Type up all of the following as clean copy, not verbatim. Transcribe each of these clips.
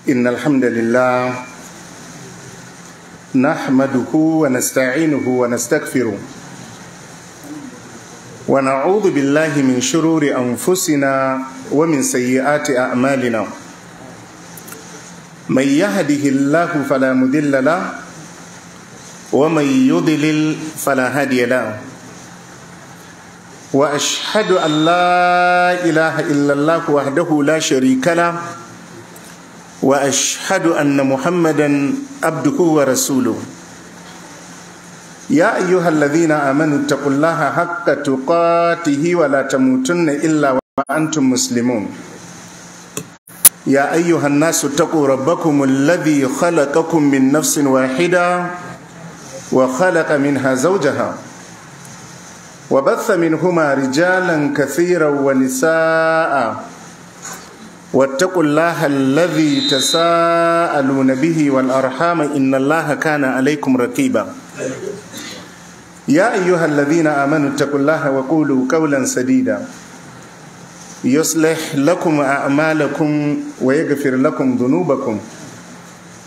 إن الحمد لله نحمده ونستعينه ونستغفره ونعوذ بالله من شرور أنفسنا ومن سيئات أعمالنا من يهده الله فلا مضل له ومن يضلل فلا هادي له وأشهد أن لا إله إلا الله وحده لا شريك له وأشهد أن محمدا عبده ورسوله يا أيها الذين آمنوا اتقوا الله حق تقاته ولا تموتن إلا وأنتم مسلمون يا أيها الناس اتقوا ربكم الذي خلقكم من نفس واحدة وخلق منها زوجها وبث منهما رجالا كثيرا ونساء واتقوا الله الذي تساءلون به والأرحام إن الله كان عليكم رقيبا يا أيها الذين آمنوا اتقوا الله وقولوا قولا سديدا يصلح لكم أعمالكم ويغفر لكم ذنوبكم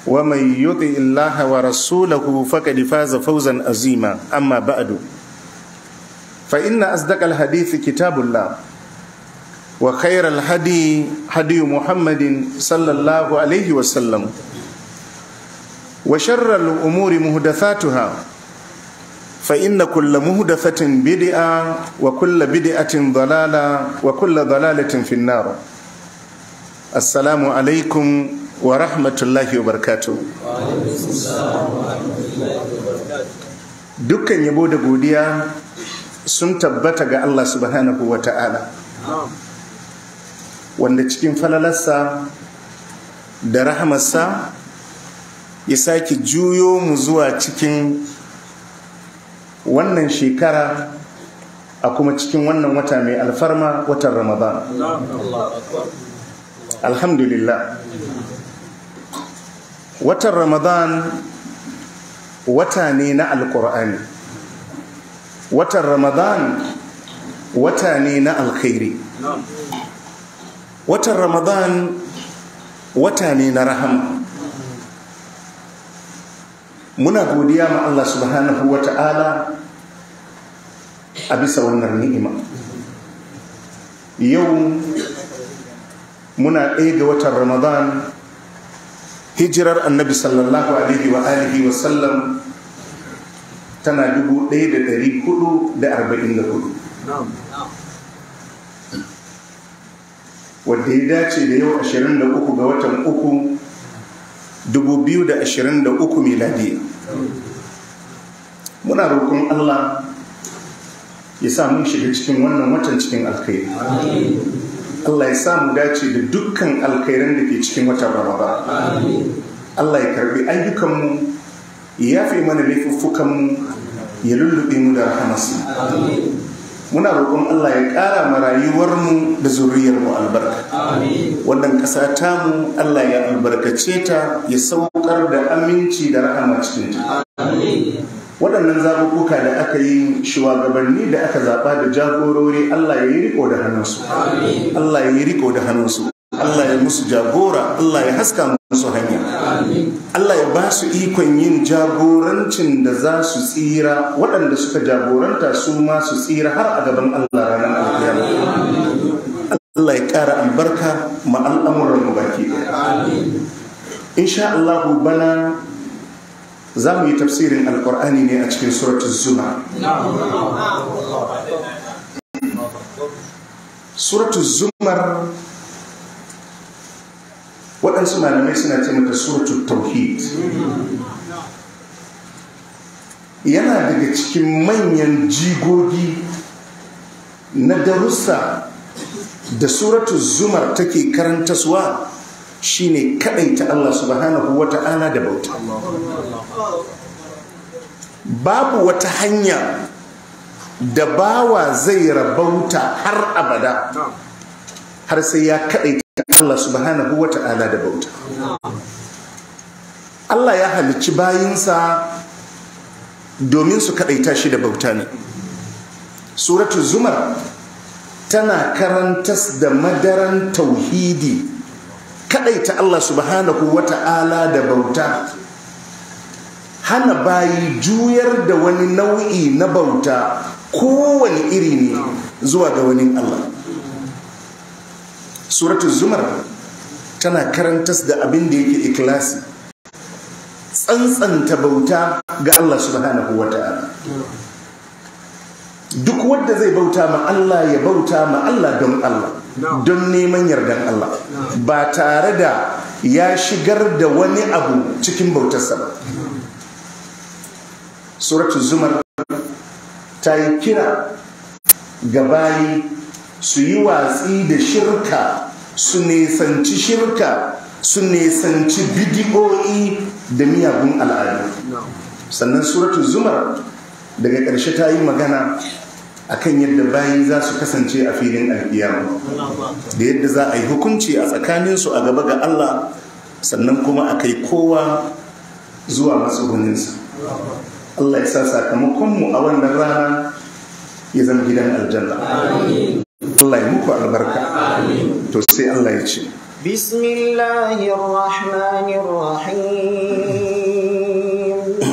ومن يطع الله ورسوله فقد فاز فوزا عظيما أما بعد فإن أصدق الحديث كتاب الله وخير الهدي هدي محمد صلى الله عليه وسلم وشر الأمور محدثاتها فإن كل محدثة بدعة وكل بدعة ضلالة وكل ضلالة في النار. السلام عليكم ورحمة الله وبركاته. dukkan yabo da godiya sun tabbata ga Allah subhanahu wa ta'ala wanda cikin falalarsa da rahamarsa ya sake juyo mu zuwa cikin wannan shekara a kuma cikin wannan wata mai alfarma, watan Ramadan. Alhamdulillah, watan Ramadan wata ne na alkur'ani, watan Ramadan wata ne na alkhairi, watan Ramadan wata ne na rahama. Muna godiya ma Allah subhanahu wa ta'ala a bisa wannan ni'ima. Yau muna ɗaya ga watan Ramadan, hijirar annabi sallallahu alaihi wa alihi wa sallam tana 1444, wadda ya dace da yau 23 ga watan 3 2023 miladiya. Muna roƙon Allah ya sa mun shiga cikin wannan watan cikin alkhairi. Allah ya sa mu dace da dukkan alkhairan da ke cikin watan Ramadan. Allah ya karbi ayyukanmu, ya yafe mana laifuffukanmu, ya lullube mu da rahamarsa. Muna roƙon Allah ya ƙara ma rayuwarmu da zuriyarmu albarka. Wannan ƙasa tamu Allah ya albarkace ta, ya saukar da aminci da rahama cikin ta. Waɗannan zaɓuɓɓuka da aka yi, shugabanni da aka zaɓa da jagorori, Allah ya yi riko da hannunsu. Allah ya yi riko da hannunsu. Allah ya musu jagora, Allah ya haska musu hanya. Allah ya ba su ikon yin jagorancin da za su tsira, waɗanda suka jagoranta su ma su tsira har a gaban Allah ranar alkiyama. Allah ya ƙara albarka ma al'amuran mu baki ɗaya. Insha Allah bana za mu yi tafsirin alƙur'ani ne a cikin suratul Zumar. Suratul Zumar waɗansu malamai suna ce mata suratul tauhid. Yana daga cikin manyan jigogi na darussa da suratul Zumar take karantaswa shine kadaita Allah subhanahu wata'ala da bauta. Babu wata hanya da bawa zai rabauta har abada har sai ya kadaita Allah subhanahu wa ta'ala da bauta. Allah ya halicci bayinsa domin su kadaita shi da bauta ne. Suratul Zumar tana karantas da madaran tauhidi kadaita Allah subhanahu wata'ala da bauta, hana bayi juyar da wani nau'i na bauta kowane iri ne zuwa ga wani Allah. Suratul Zumar tana karantas da abin da yake ikhlasi, tsantsanta bauta ga Allah subhanahu wata'ala. Duk wanda zai bauta ma Allah ya bauta ma Allah don Allah, don neman yardan Allah, ba tare da ya shigar da wani abu cikin bautarsa ba. Suratul Zumar ta yi kira ga bayi su yi watsi da shirka, su nesanci shirka, su nesanci bidiyoyi da miyagun al'adu. Sannan Suratul Zumar daga ƙarshe ta yi magana akan yadda bayi za su kasance a filin alkiyama, da yadda za a yi hukunci a tsakaninsu a gaba ga Allah, sannan kuma a kai kowa zuwa matsuguninsa. Allah ya sa sakamakonmu a wannan rana ya zama gidan aljanna. Allah ya muku albarka. To sai Allah ya ce, Bismillahirrahmanirrahim.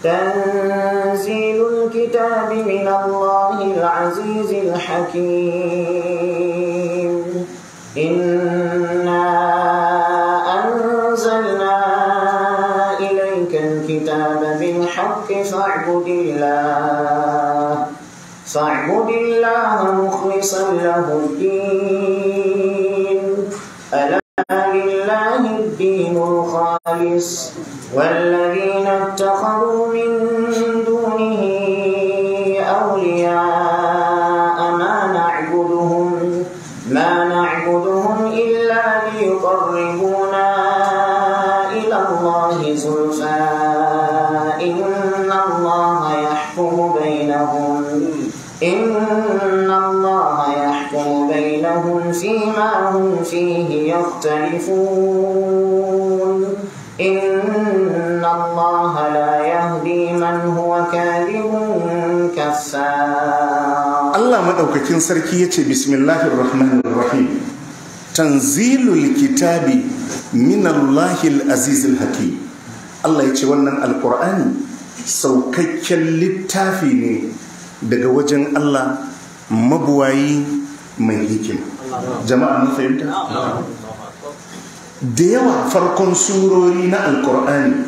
Tanzilul kitabi min Allahil azizil hakim. Inna anzalna ilaykal kitaba bil haqqi fa'budillaha mukhlishan lahu-d-din. Ala lillahi ad-dinul khalis walladhina ittakhadhu min dunihi awliya'a ma na'buduhum illa liyuqarribuna ila Allahi zulfa inna Allaha yahkumu bainahum fima hum fihi yakhtalifun. Inna Allaha la yahdi man huwa kadhibun kaffar. Allah madaukakin sarki yace bismillahir rahmanir rahim. Tanzilul kitabi min Allahil azizil hakim. Allah yace wannan alqur'ani saukakken littafi ne daga wajen Allah mabuwayi mai hikima. Jama'a mun fahimta? Da yawa farkon surori na alkur'ani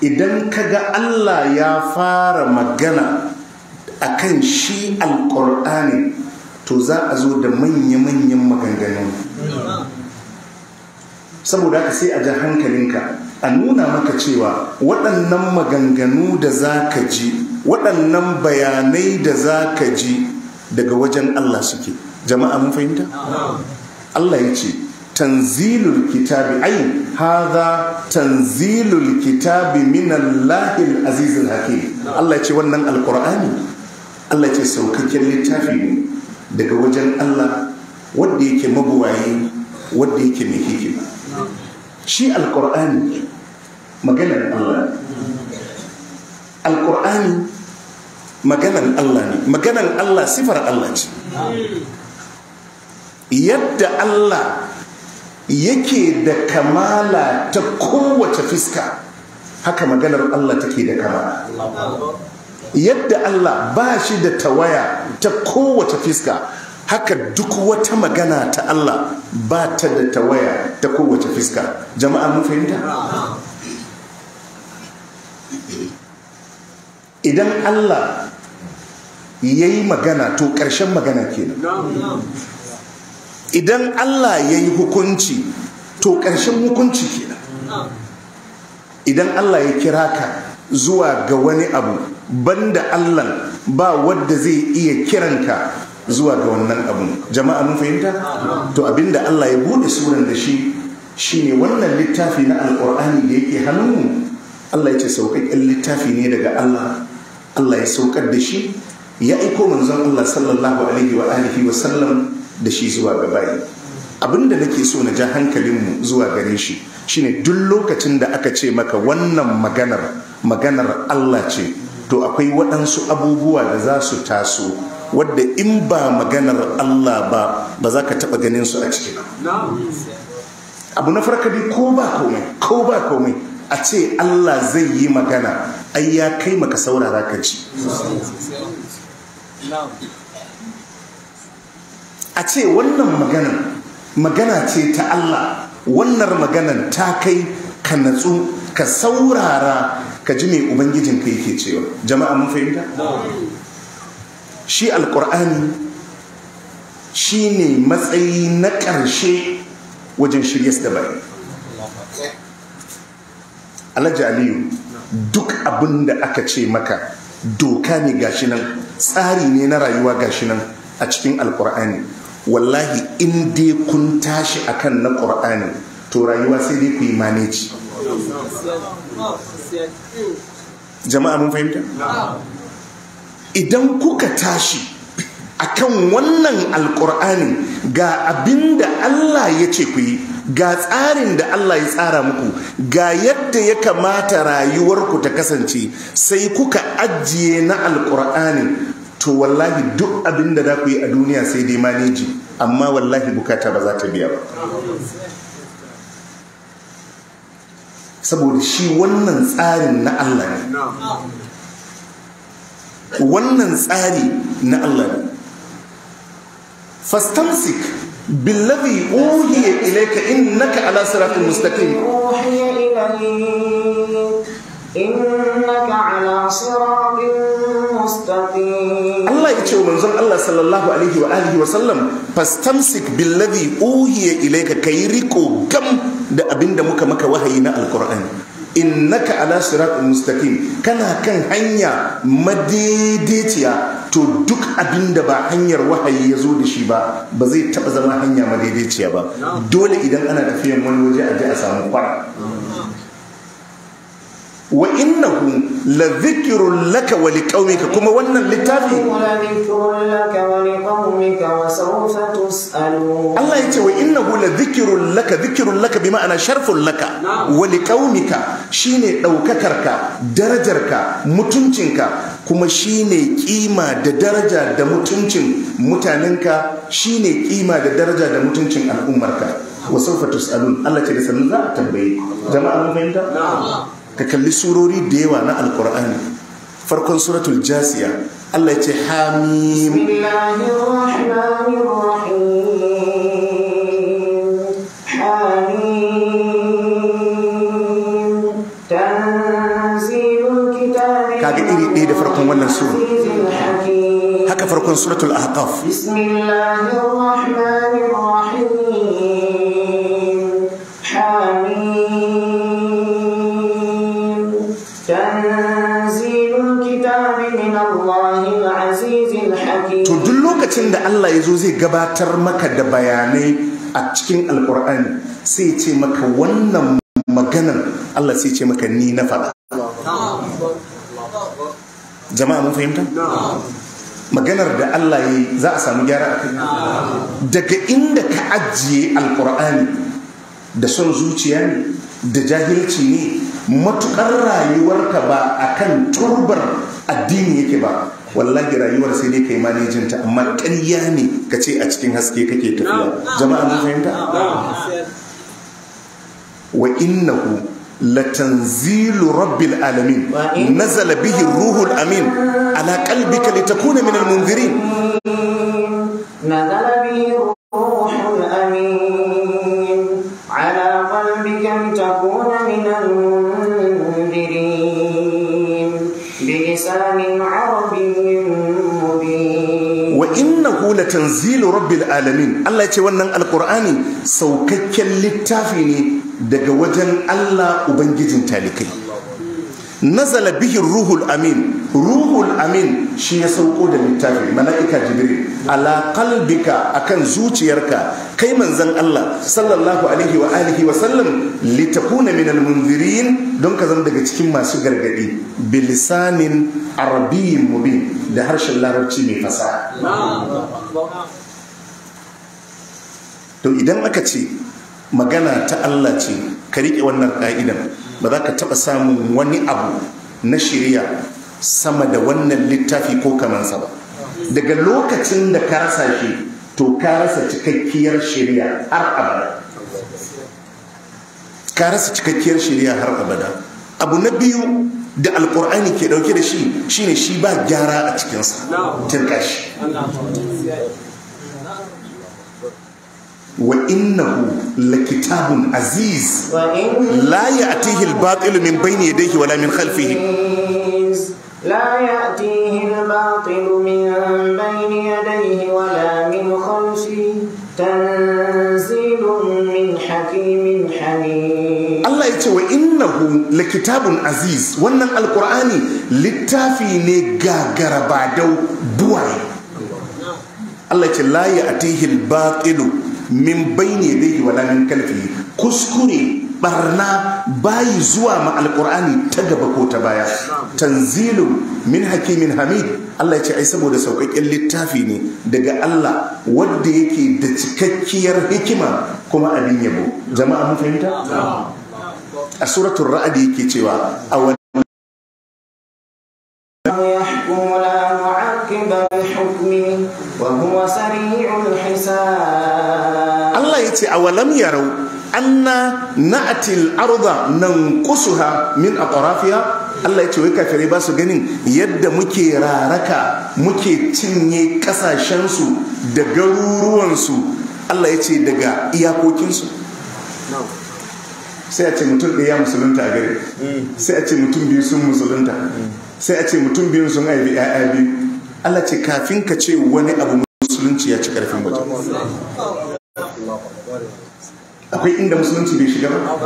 idan kaga Allah ya fara magana akan shi alkur'ani, to za a zo da manya-manyan maganganu. Saboda haka sai a ja hankalinka, a nuna maka cewa waɗannan maganganu da za ka ji, waɗannan bayanai da za ka ji daga wajen Allah suke. Jama'a mun fahimta? Allah ya ce tanzilul kitabi, ai hadha tanzilul kitabi min Allahil azizil hakim. Allah ya ce wannan alqur'ani, Allah ya ce saukakken littafi ne daga wajen Allah wanda yake mabuwayi, wanda yake mai hikima. Shi alqur'ani maganar Allah, alqur'ani maganar Allah ne. Maganar Allah sifar Allah ce. Yadda Allah yake da kamala ta kowace fiska, haka maganar Allah take da kamala. Yadda Allah ba shi da tawaya ta kowace fiska, haka duk wata magana ta Allah ba ta da tawaya ta kowace fiska. Jama'a mun fahimta? Idan Allah ya yi magana, to ƙarshen magana kenan. Idan Allah ya yi hukunci, to ƙarshen hukunci kenan. Idan Allah ya kira ka zuwa ga wani abu, banda Allah ba wadda zai iya kiranka zuwa ga wannan abu. Jama'a mun fahimta? To abinda Allah ya bude suran da shi shine wannan littafi na alƙur'ani da yake hannunmu. Allah ya ce sauƙaƙƙen littafi ne daga Allah. Allah ya saukar da shi, ya aiko manzon Allah sallallahu alaihi wa alihi wa sallam da shi zuwa ga bayi. Abinda nake so na ja hankalinmu zuwa gare shi shine duk lokacin da aka ce maka wannan maganar Allah ce, to akwai waɗansu abubuwa da za su taso wadda in ba maganar Allah ba za ka taɓa ganin su a ciki. abu na farko dai ko ba komai a ce Allah zai yi magana ai ya kai maka saurara ka ci. A ce wannan magana ce ta Allah, wannan maganan ta kai ka natsu ka saurara ka ji mai ubangijinka yake cewa. Jama'a mun fahimta? Shi alƙur'ani shi ne matsayi na ƙarshe wajen shiryas da bayi. Alhaji Aliyu, duk abin da aka ce maka doka ne gashi nan, tsari ne na rayuwa gashi nan a cikin alƙur'ani. Wallahi in dai kun tashi akan na ƙur'ani to rayuwa sai dai ku yi maneji. Jama'a mun fahimta? Idan kuka tashi akan wannan alƙur'ani ga abin da Allah ya ce ku yi, ga tsarin da Allah ya tsara muku, ga yadda ya kamata rayuwarku ta kasance, sai kuka ajiye na alƙur'ani, to wallahi duk abin da za ku yi a duniya sai dai maneji, amma wallahi bukata ba za ta biya ba. Saboda shi wannan tsarin na Allah ne, wannan tsari na Allah ne. Fastamsik billazi uhiya ilayka innaka ala siratin mustaqim. إنك على صراط مستقيم. الله يتشو منزل الله صلى الله عليه وآله وسلم فاستمسك بالذي أوهي إليك كيريكو كم دا أبين دا مكا وحينا القرآن. إنك على صراط مستقيم كنا كان هنيا مديدتيا to duk abin da ba hanyar wahayi ya zo da shi ba zai taɓa zama hanya madaidaiciya ba. Dole idan ana tafiyan wani waje a ji a samu kwara. Wa innahu la dhikrun laka wa liqaumika, kuma wannan littafi Allah ya ce wa innahu la dhikrun laka bi ma'ana sharfun laka wa liqaumika, shine daukakarka, darajarka, mutuncinka, kuma shine kima da daraja da mutuncin mutanenka, shine kima da daraja da mutuncin al'ummarka. Wa sawfa tus'alun, Allah ce da sanin za a tambaye. Jama'a mun fahimta? Ka kalli surori da yawa na alkur'ani. Farkon suratul jasiya Allah ya ce hamim, kaga iri ɗaya da farkon wannan sura. Haka farkon suratul ahqaf to duk lokacin da Allah ya zo zai gabatar maka da bayanai a cikin alkur'ani sai ce maka wannan maganan Allah sai ce maka ni na faɗa. Jama'a mun fahimta? Maganar da Allah ya yi za a samu gyara a kai. Daga inda ka ajiye alkur'ani da son zuciya ne da jahilci ne, matukar rayuwarka ba akan turbar addini yake ba, wallahi rayuwar sai dai kai manejinta, amma ƙarya ne ka ce a cikin haske kake tafiya. Jama'a mun fahimta? Wa innahu latanzilu rabbil alamin nazala bihi ruhul amin ala qalbika litakuna min almunzirin. Nazala bihi ruhul amin ala qalbika litakuna min almunzirin bilisanin arabiyyin mubin. Wa innahu latanzilu rabbil alamin, Allah ya ce wannan alqur'ani saukakken littafi ne daga wajen Allah Ubangijin talikai. Nazala bihi ruhul amin, ruhul amin shi ya sauko da littafi, mala'ika jibril ala qalbika, akan zuciyarka kai manzon Allah sallallahu alaihi wa alihi wa sallam, litakuna min almunzirin, don ka zama daga cikin masu gargadi, bilisanin arabiyyin mubin, da harshen larabci mai fasaha. To idan aka ce magana ta Allah ce, ka riƙe wannan ƙa'idan, ba za ka taɓa samun wani abu na shirya sama da wannan littafi ko kamansa ba. Daga lokacin da ka rasa shi, to ka rasa cikakkiyar shirya har abada. ka rasa cikakkiyar shari'a har abada. Abu na biyu da alkur'ani ke dauke da shi shine shi ba gyara a cikinsa, tirka shi. wa innahu lakitabun aziz la ya'tihi al-batil min bayni yadayhi wala min khalfihi لا يأتيه الباطل من بين يديه ولا من خلفه تنزيل من حكيم حميد. الله يقول وإنه لكتاب عزيز وأن القرآن للتافي نجاجر بعده بوعي. الله يقول لا يأتيه الباطل من بين يديه ولا من خلفه كسكري barna bayi zuwa ma alkur'ani ta gaba ko ta baya. Tanzilu min hakimin hamid. Allah ya ce ai saboda sauƙaƙƙen littafi ne daga Allah wanda yake da cikakkiyar hikima kuma abin yabo. Jama'a mun fahimta? A suratul ra'd yake cewa aw يحكم لا معقب لحكمه وهو سريع الحساب. Allah ya ce awalam yarau anna na'atil arda nanqusuha min atrafiha. Allah ya ce wai kafirai ba su ganin yadda muke raraka muke cinye kasashensu da garuruwansu. Allah ya ce daga iyakokinsu. Sai a ce mutum ɗaya musulunta a gari, sai a ce mutum biyu sun musulunta, sai a ce mutum biyun sun haifi 'ya'ya biyu. Allah ce kafin ka ce wani abu musulunci ya ci karfin waje. Akwai inda musulunci bai shiga ba.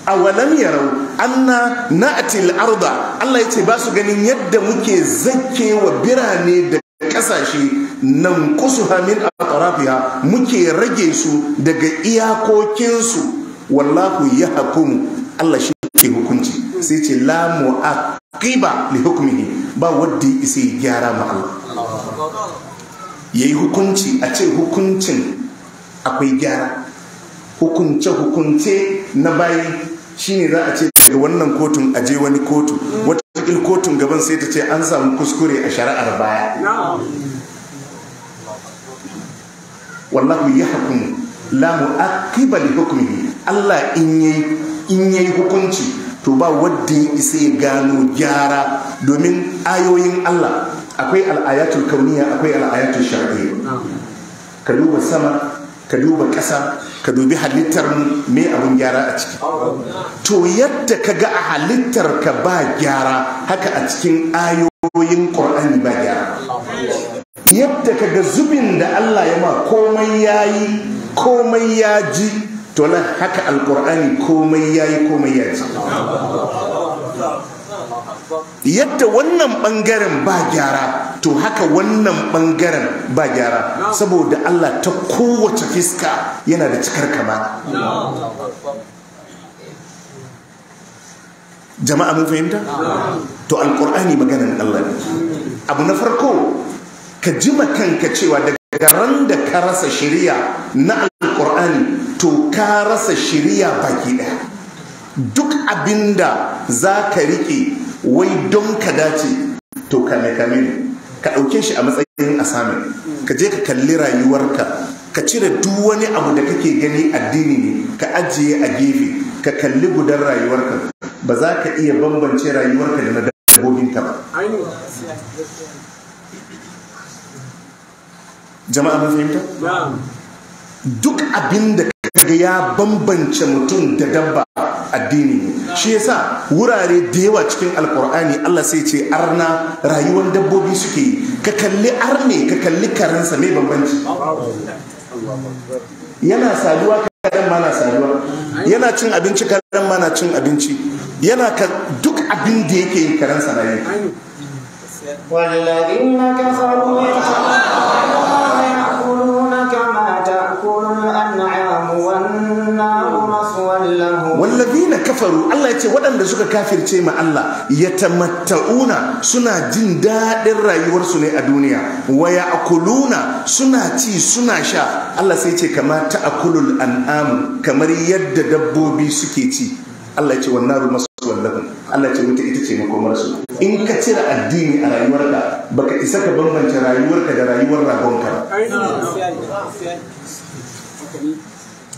Awalam yarau anna na'til arda. Allah ya ce ba su ganin yadda muke zakewa birane da kasashe nan kusuha min atrafiha, muke rage su daga iyakokinsu. Wallahu yahkumu. Allah shi ke hukunci. Sai ce la mu'aqiba li hukmihi. Ba wanda isa gyara ma Allah. Yayi hukunci a ce hukuncin akwai gyara. Hukunce na bayi shine za a ce daga wannan kotun aje wani kotu, wata kotun gaban sai ta ce an samu kuskure a shari'ar baya. Wallahu yahkum la mu'aqiba li hukmihi. Allah in yayi hukunci to ba wanda ya isa ya gano gyara, domin ayoyin Allah akwai al-ayatul kauniyya akwai al-ayatul shar'iyya. Ka duba sama, ka duba ƙasa, ka dubi halittar me abin gyara a ciki. To yadda ka ga a halittar ka ba gyara, haka a cikin ayoyin Qur'ani ba gyara. Yadda ka ga zubin da Allah ya ma komai yayi komai ya ji, to nan haka alƙur'ani komai yayi komai ya ji. Yadda wannan bangaren ba gyara, to haka wannan bangaren ba gyara, saboda Allah ta kowace fiska yana da cikar kama. Jama'a mun fahimta? To alkur'ani maganan Allah ne. Abu na farko, ka ji kanka cewa daga ran da ka rasa shiriya na alkur'ani, to ka rasa shiriya baki ɗaya. Duk abinda za ka riƙe wai don ka dace, to kame ne, ka ɗauke shi a matsayin assignment. Ka je ka kalli rayuwarka, ka cire duk wani abu da kake gani addini ne, ka ajiye a gefe, ka kalli gudan rayuwarka. Ba za ka iya bambance rayuwarka da na dabbobinka ba. Jama'a mun fahimta? Duk abin da kaga ya bambance mutum da dabba addini ne. Shi yasa wurare da yawa cikin alkur'ani Allah sai ce arna rayuwar dabbobi suke yi. Ka kalli arne, ka kalli karensa, mai bambanci? Yana saduwa, karen ma na saduwa. Yana cin abinci, karen ma na cin abinci. Yana duk abin da yake yi karensa na yi. والذين كفروا يأكلون كما تأكل الأنعام والنار مثوى لهم. والذين كفروا الله يتي ودanda suka kafirce ma Allah yatamatta'una, suna jin dadin rayuwarsu ne a duniya, wa ya'kuluna, suna ci suna sha. Allah sai ce kama ta'kulul an'am, kamar yadda dabbobi suke ci. Allah ya ce wan naru maswal lahum. Allah ce wuta ita ce makomarsu. In ka cire addini a rayuwarka, baka isa ka bambance rayuwarka da rayuwar ragonka.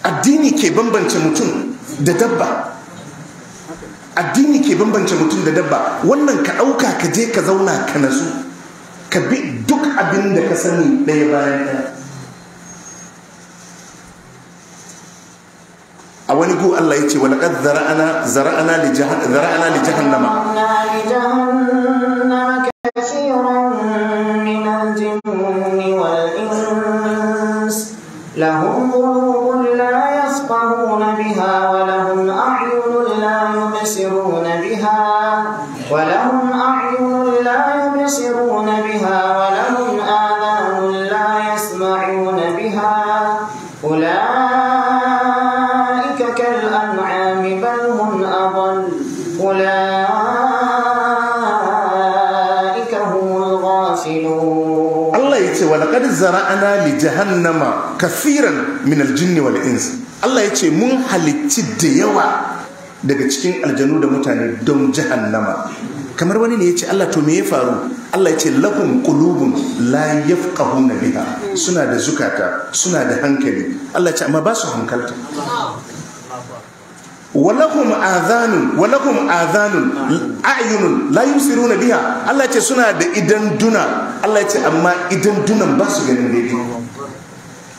Addini ke bambance mutum da dabba. Addini ke bambance mutum da dabba. Wannan ka ɗauka ka je ka zauna ka nasu ka bi duk abin da ka sani ɗaya bayan ɗaya. A wani go Allah ya ce wa laqad zara'ana li jahannama kathiran min al-jinni wal ins lahum qulubun la yafqahuna biha wa lahum a'yunun la yubsiruna biha wa lahum a'yunun la yubsiruna biha wa lahum adhanun la yasma'una biha walaqad zara'ana li jahannama kafiran min aljinn wal ins. Allah yace mun halicci da yawa daga cikin aljanu da mutane don jahannama. Kamar wani ne yace Allah to me ya faru? Allah yace lahum qulubun la yafqahuna biha, suna da zukata, suna da hankali. Allah yace amma ba su hankalta. Walahum adhanun a'yunun la yusiruna biha. Allah ce suna da idan duna. Allah ce amma idan dunan ba su ganin daidai.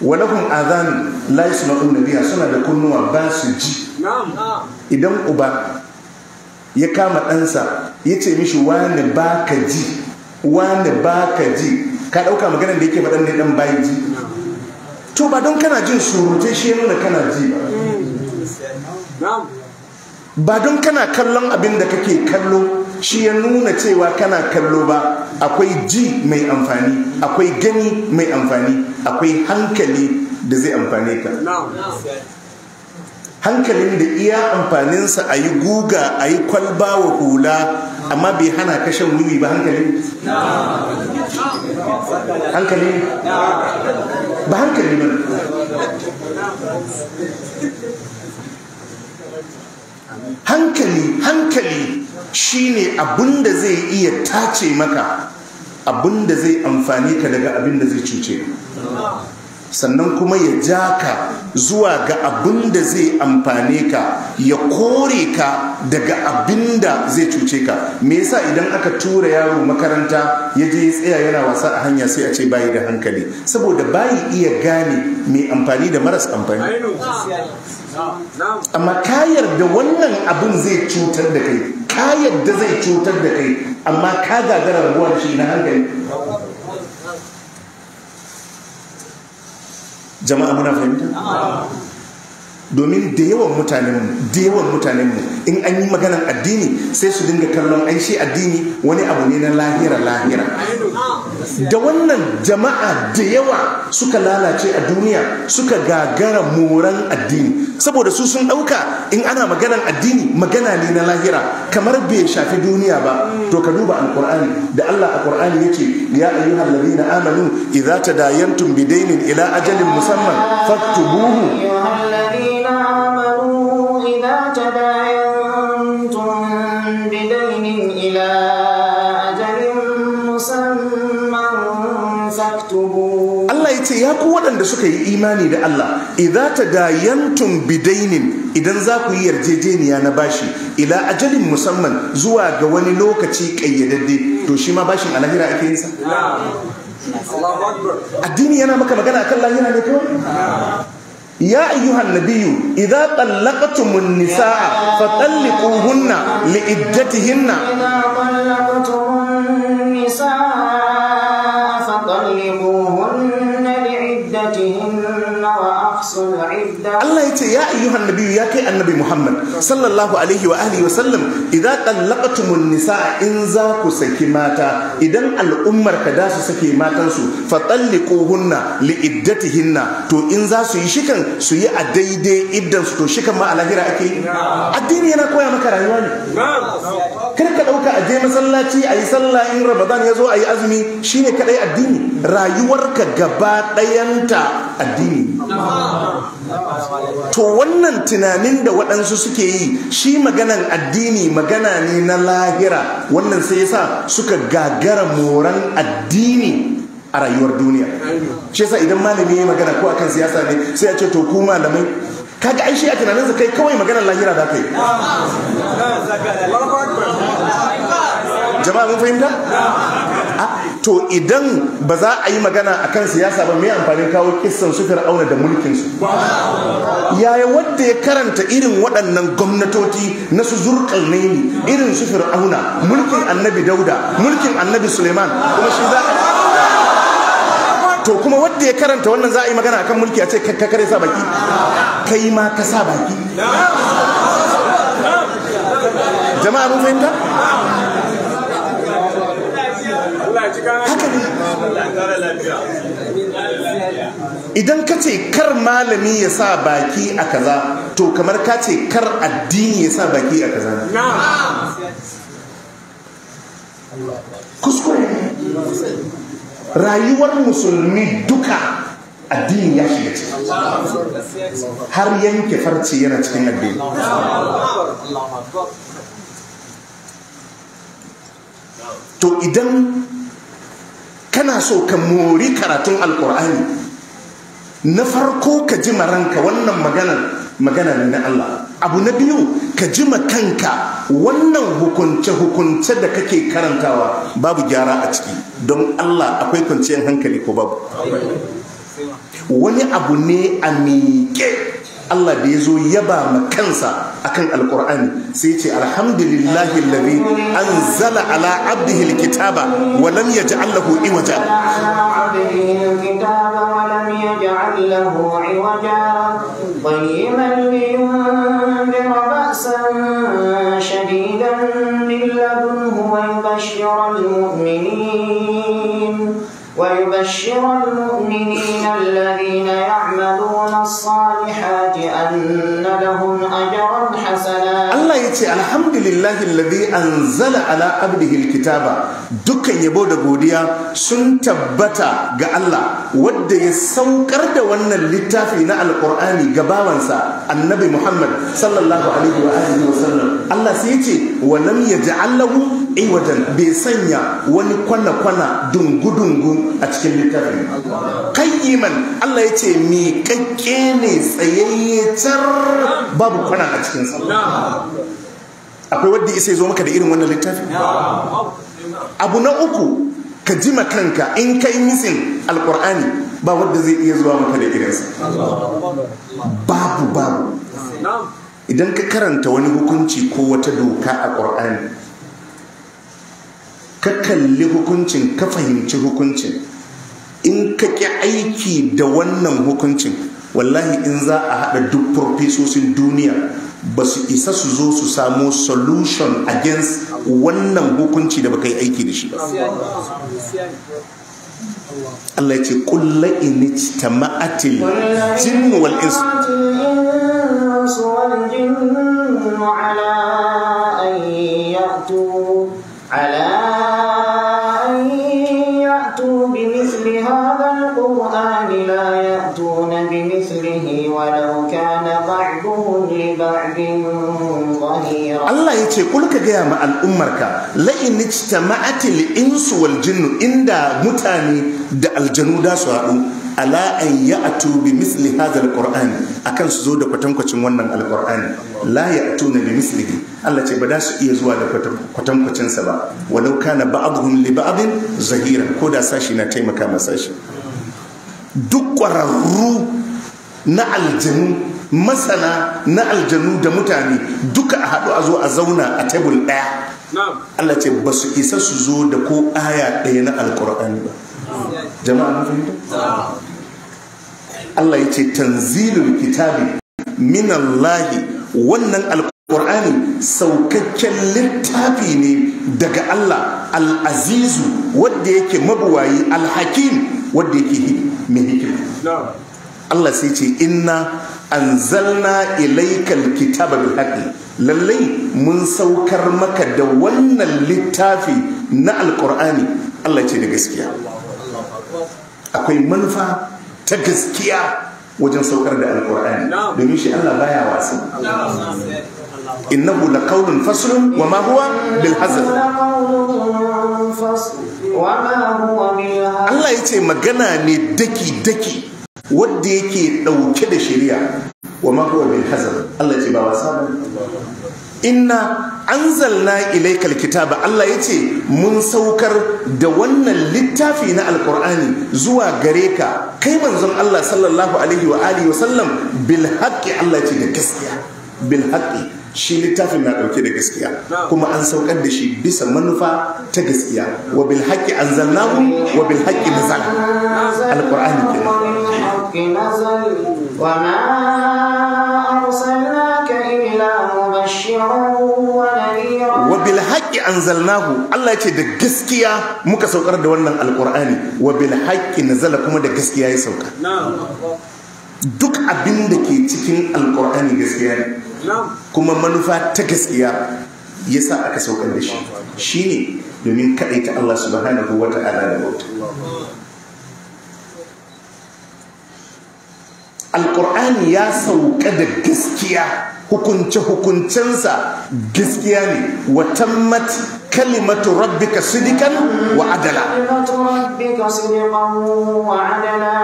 Walahum adhanun la yasma'una biha, suna da kunnuwa ba su ji. Idan uba ya kama ɗansa ya ce mishi wani ba ka ji, wani ba ka ji, ka ɗauka maganar da yake faɗan ne ɗan bayi ji. To ba don kana jin surutai shi ya nuna kana ji ba don kana kallon abin da kake kallo shi ya nuna cewa kana kallo ba. Akwai ji mai amfani, akwai gani mai amfani, akwai hankali da zai amfane ka. Hankalin da iya amfaninsa a yi guga, a yi kwalba wa hula, amma bai hana ka shan wiwi ba. Hankali ba hankali ba. Hankali shine abin da zai iya tace maka abin da zai amfani ka daga abin da zai cuce, sannan kuma ya ja ka zuwa ga abin da zai amfane ka, ya kore ka daga abin da zai cuce ka. Me yasa idan aka tura yaro makaranta ya je ya tsaya yana wasa a hanya sai a ce bayi da hankali? Saboda bayi iya gane mai amfani da maras amfani. Amma ka yarda wannan abin zai cutar da kai, ka yarda zai cutar da kai, amma ka gagara rabuwa da shi na hankali. Jama'a muna fahimta? Domin da yawan mutanenmu in an yi maganar addini sai su dinga kallon ai shi addini wani abu ne na lahira. Da wannan jama'a da yawa suka lalace a duniya, suka gagara moran addini, saboda su sun ɗauka in ana maganar addini magana ne na lahira, kamar bai shafi duniya ba. To ka duba alƙur'ani da Allah a ƙur'ani yace ya ayyuhal ladina amanu idza tadayantum bidaynin ila ajalin musamman faktubuhu. آمنوا إذا تداينتم بدين إلى أجل مسمى فاكتبوه. Allah ya ce ya ku waɗanda suka yi imani da Allah, idza tadayantum bidainin, idan za ku yi yarjejeniya na bashi, ila ajalin musamman, zuwa ga wani lokaci ƙayyadadde, to shi ma bashin a lahira ake yin sa. Addini yana maka magana akan lahira ne kawai. يا أيها النبي إذا طلقتم النساء فطلقوهن لعدتهن. إذا طلقتم النساء فطلقوهن لعدتهن وأحصوا العدة. الله يقول يا أيها النبي يا كي النبي محمد صلى الله عليه وآله وسلم إذا طلقتم النساء إن ذاك سكيماتا إذن الأمر كداس سكيماتا فطلقوهن لعدتهن تو إن ذاك يشكن su yi a daidai idan su to shi kan ma a lahira ake yi. Addini yana koya maka rayuwa ne. Kar ka ɗauka a je masallaci a yi sallah in Ramadan ya zo a yi azumi shine kadai addini. Rayuwarka gaba ɗayanta addini. To wannan tunanin da waɗansu suke yi shi maganan addini magana ne na lahira, wannan sai yasa suka gagara moran addini a rayuwar duniya. Shi yasa idan malami ya magana ko akan siyasa ne sai ya ce to ku malamai kaga ai shi a tunaninsa kai kawai maganar lahira za ka yi. Jama'a mun fahimta? To idan ba za a yi magana akan siyasa ba, me amfanin kawo kissan su Fir'auna da mulkin su? Yaya wanda ya karanta irin waɗannan gwamnatoci na su Zulqarnaini, irin su Fir'auna, mulkin Annabi Dauda, mulkin Annabi Suleiman, kuma shi za a to kuma wanda ya karanta wannan za a yi magana akan mulki a ce ka kare sa baki, kai ma ka sa baki. Jama'a mun fahimta? Haka ne. Idan ka ce kar malami ya sa baki a kaza, to kamar ka ce kar addini ya sa baki a kaza. Kuskure. Rayuwar musulmi duka addini ya shiga ciki, har yanke farce yana cikin addini. To idan kana so ka mori karatun alkur'ani, na farko ka ji maranka wannan magana ne na Allah. Abu na biyu, ka ji kanka wannan hukunce da kake karantawa babu gyara a ciki. Don Allah akwai kwanciyar hankali ko babu? Wani abu ne a miƙe Allah da ya zo yaba ma kansa akan alkur'ani sai ce alhamdulillahi alladhi anzala ala abdihi alkitaba wa lam yaj'al lahu iwaja. qayyiman liyundira ba'san shadidan min ladunhu ويبشر المؤمنين الذين يعملون الصالحات أن لهم أجرا حسنا. الله يتي الحمد لله الذي أنزل على عبده الكتاب. دكان يبو da godiya sun tabbata ga Allah wanda ya saukar da wannan littafi na alqur'ani ga bawansa annabi Muhammad sallallahu alaihi wa alihi wa sallam. Allah sai yace wa lam yaj'al lahu iwajan, bai sanya wani kwana dungu a cikin littafin. Qayyiman, Allah ya ce miƙaƙƙe ne tsayayye tar babu kwana a cikinsa. Akwai wadda isa zo maka da irin wannan littafi? Abu na uku, ka ji kanka in kai misin alƙur'ani ba wadda zai iya zuwa maka da irinsa. Babu. Idan ka karanta wani hukunci ko wata doka a ƙur'ani, ka kalli hukuncin, ka fahimci hukuncin, in ka ƙi aiki da wannan hukuncin, wallahi in za a haɗa duk farfesosin duniya ba su isa su zo su samo solution against wannan hukunci da baka yi aiki da shi ba. Allah ya ce qul la in ijtama'atil jinnu wal insu wal jinnu ala an ya'tu bimithli hadha al-qur'an la ya'tuna bimithlihi walau kana ba'duhum li ba'din dhahira. Allah yace kul ka ga ma al'ummarka la in ijtama'atil insu wal jinnu, inda mutane da aljanu da su haɗu ala an ya'tu bimithli hadha al-qur'an, akan su zo da kwatankwacin wannan al-qur'ani, la ya'tuna bimithlihi, Allah ce ba da su iya zuwa da kwatankwacinsa ba, walau kana ba'dhum li ba'din zahira, ko da sashi na taimaka masa sashi. Duk ƙwararru na aljanu, masana na aljanu da mutane duka a haɗu a zo a zauna a tebul ɗaya, Allah ce ba su isa su zo da ko aya ɗaya na alƙur'ani ba. Jama'a mun fahimta? Allah ya ce tanzilul kitabi minallahi, wannan alƙur'ani saukakken littafi ne daga Allah, al-azizu wadda yake mabuwayi, al-hakim wadda yake mai hikima. Allah sai ce inna anzalna ilaykal kitaba bil haqqi, lallai mun saukar maka da wannan littafi na alƙur'ani, Allah ce da gaskiya. Akwai manufa ta gaskiya wajen saukar da alƙur'ani, domin shi Allah baya wasa. innahu laqawlun faslun wa ma huwa bil hazl. Allah yace magana ne daki wanda yake dauke da shari'a, wa ma huwa bil hazan Allah ya ce ba wasa ba inna anzalna ilaykal kitaba Allah ya ce mun saukar da wannan littafi na alqur'ani zuwa gare ka kai manzon Allah sallallahu alaihi wa alihi wa sallam bil haqqi Allah ya ce da gaskiya bil haqqi shi littafin na dauke da gaskiya kuma an saukar da shi bisa manufa ta gaskiya wa bil haqqi anzalnahu wa bil haqqi nazala alqur'ani kenan wa ma arsalnaka illa mubashiran wa nadhira wa bil haqqi anzalnahu Allah yace da gaskiya muka saukar da wannan alqur'ani wa bil haqqi nazala kuma da gaskiya ya sauka duk abin da ke cikin alqur'ani gaskiya ne kuma manufa ta gaskiya yasa aka saukar da shi shine domin kadaita Allah subhanahu wata'ala da bauta alqur'ani ya sauka da gaskiya hukunce-hukuncensa gaskiya ne wa tammat kalimatu rabbika sidqan wa adala kalimatu rabbika sidqan wa adala